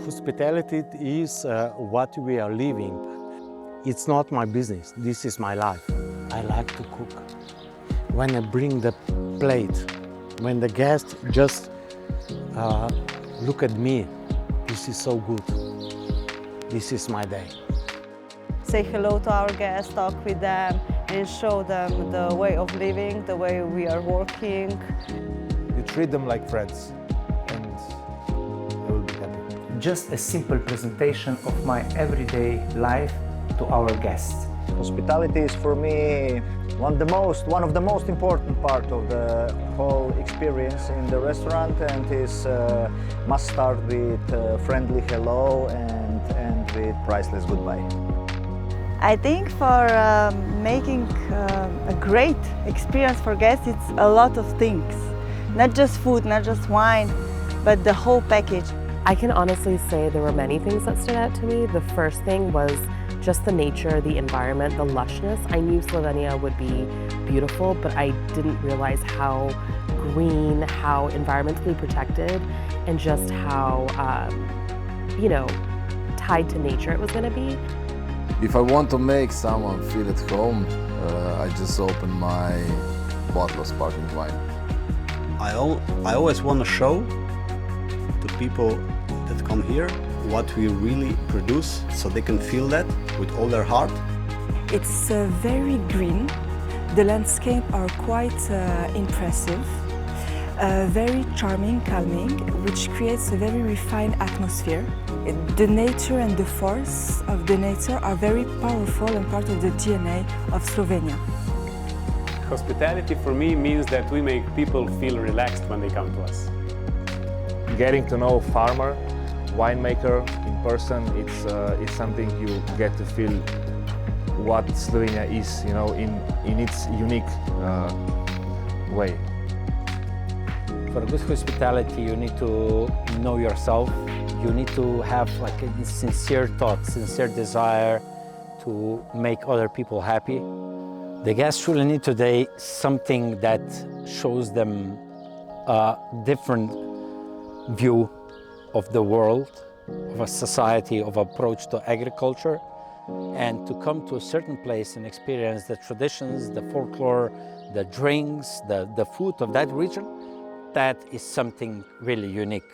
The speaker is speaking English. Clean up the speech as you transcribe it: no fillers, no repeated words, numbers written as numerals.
Hospitality is what we are living. It's not my business, this is my life. I like to cook. When I bring the plate, when the guests just look at me, this is so good. This is my day. Say hello to our guests, talk with them, and show them the way of living, the way we are working. You treat them like friends, and they will be happy. Just a simple presentation of my everyday life to our guests. Hospitality is for me one of the most important part of the whole experience in the restaurant, and is must start with friendly hello and with priceless goodbye. I think for making a great experience for guests, it's a lot of things. Not just food, not just wine, but the whole package. I can honestly say there were many things that stood out to me. The first thing was just the nature, the environment, the lushness. I knew Slovenia would be beautiful, but I didn't realize how green, how environmentally protected, and just how, tied to nature it was going to be. If I want to make someone feel at home, I just open my bottle of sparkling wine. I always want to show to people that come here what we really produce, so they can feel that with all their heart. It's very green. The landscape are quite impressive, very charming, calming, which creates a very refined atmosphere. The nature and the force of the nature are very powerful and part of the DNA of Slovenia. Hospitality for me means that we make people feel relaxed when they come to us. Getting to know a farmer, winemaker in person, it's something you get to feel what Slovenia is, in its unique way. For good hospitality, you need to know yourself. You need to have like a sincere thought, sincere desire to make other people happy. The guests really need today something that shows them a different view of the world, of a society, of approach to agriculture, and to come to a certain place and experience the traditions, the folklore, the drinks, the food of that region. That is something really unique.